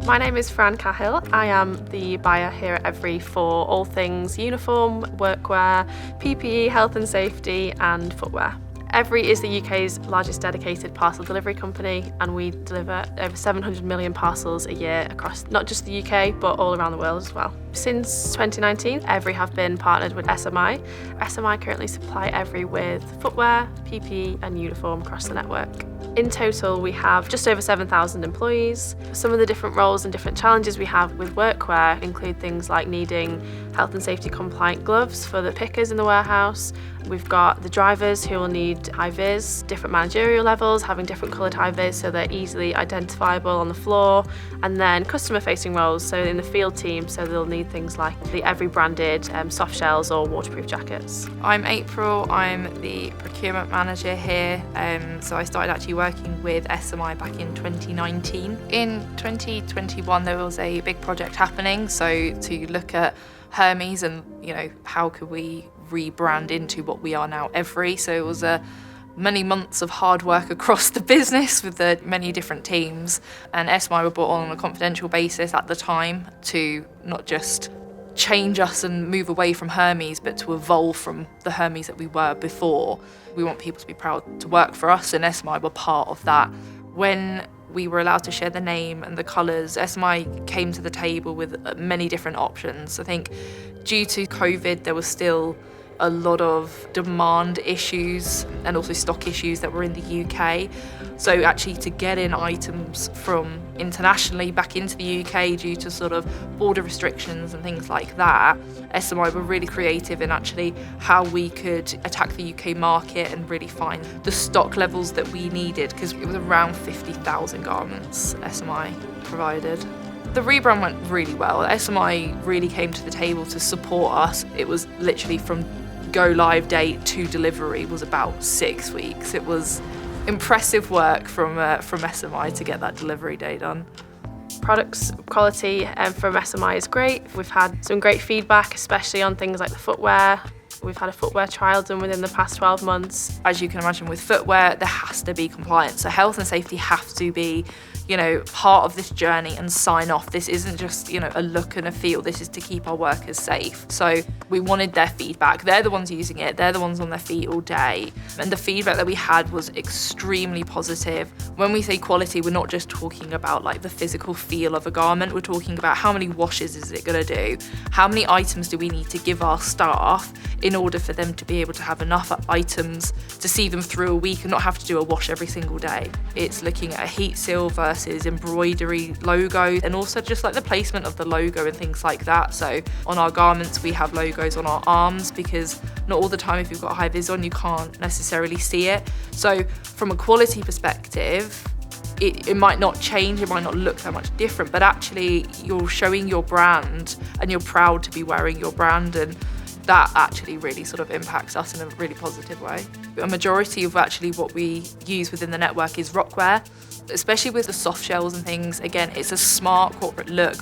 My name is Fran Cahill. I am the buyer here at Evri for all things uniform, workwear, PPE, health and safety and footwear. Evri is the UK's largest dedicated parcel delivery company, and we deliver over 700 million parcels a year across not just the UK but all around the world as well. Since 2019, Evri have been partnered with SMI. SMI currently supply Evri with footwear, PPE and uniform across the network. In total, we have just over 7,000 employees. Some of the different roles and different challenges we have with workwear include things like needing health and safety compliant gloves for the pickers in the warehouse. We've got the drivers who will need high-vis, different managerial levels, having different coloured high-vis so they're easily identifiable on the floor. And then customer-facing roles, so in the field team, so they'll need things like the Evri branded soft shells or waterproof jackets. I'm April, I'm the procurement manager here. So I started actually working with SMI back in 2019. In 2021 there was a big project happening, so to look at Hermes and how could we rebrand into what we are now, Evri. So it was many months of hard work across the business with the many different teams, and SMI were brought on a confidential basis at the time to not just change us and move away from Hermes, but to evolve from the Hermes that we were before. We want people to be proud to work for us, and SMI were part of that. When we were allowed to share the name and the colours, SMI came to the table with many different options. I think due to COVID, there was still a lot of demand issues and also stock issues that were in the UK. So actually to get in items from internationally back into the UK due to sort of border restrictions and things like that, SMI were really creative in actually how we could attack the UK market and really find the stock levels that we needed, because it was around 50,000 garments SMI provided. The rebrand went really well. SMI really came to the table to support us. It was literally from go live date to delivery was about 6 weeks. It was impressive work from SMI to get that delivery day done. Products quality from SMI is great. We've had some great feedback, especially on things like the footwear. We've had a footwear trial done within the past 12 months. As you can imagine with footwear, there has to be compliance. So health and safety have to be, part of this journey and sign off. This isn't just, a look and a feel. This is to keep our workers safe. So we wanted their feedback. They're the ones using it. They're the ones on their feet all day. And the feedback that we had was extremely positive. When we say quality, we're not just talking about like the physical feel of a garment. We're talking about how many washes is it going to do? How many items do we need to give our staff in order for them to be able to have enough items to see them through a week and not have to do a wash every single day. It's looking at a heat seal versus embroidery logo, and also just like the placement of the logo and things like that. So on our garments we have logos on our arms, because not all the time if you've got a high vis on you can't necessarily see it. So from a quality perspective, it might not change, it might not look that much different, but actually you're showing your brand and you're proud to be wearing your brand, and that actually really sort of impacts us in a really positive way. A majority of actually what we use within the network is workwear, especially with the soft shells and things. Again, it's a smart corporate look.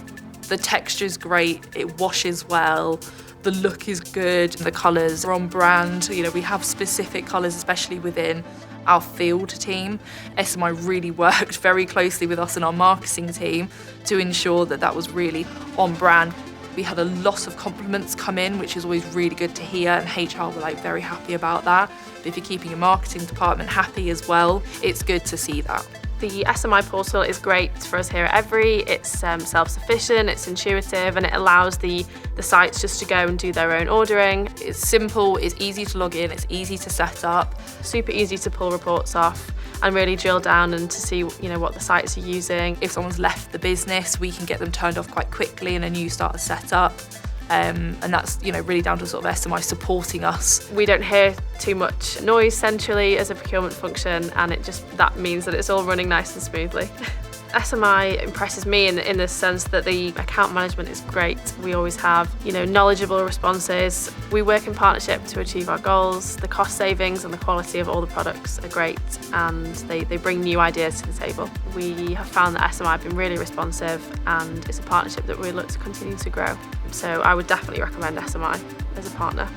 The texture's great, it washes well, the look is good, the colours are on brand. We have specific colours, especially within our field team. SMI really worked very closely with us and our marketing team to ensure that that was really on brand. We had a lot of compliments come in, which is always really good to hear, and HR were very happy about that. But if you're keeping your marketing department happy as well, it's good to see that. The SMI portal is great for us here at Evri. It's self-sufficient, it's intuitive, and it allows the sites just to go and do their own ordering. It's simple, it's easy to log in, it's easy to set up. Super easy to pull reports off and really drill down and to see what the sites are using. If someone's left the business, we can get them turned off quite quickly and a new starter set up. And that's really down to sort of SMI supporting us. We don't hear too much noise centrally as a procurement function, and that means that it's all running nice and smoothly. SMI impresses me in the sense that the account management is great. We always have, knowledgeable responses. We work in partnership to achieve our goals. The cost savings and the quality of all the products are great, and they bring new ideas to the table. We have found that SMI have been really responsive, and it's a partnership that we look to continue to grow. So I would definitely recommend SMI as a partner.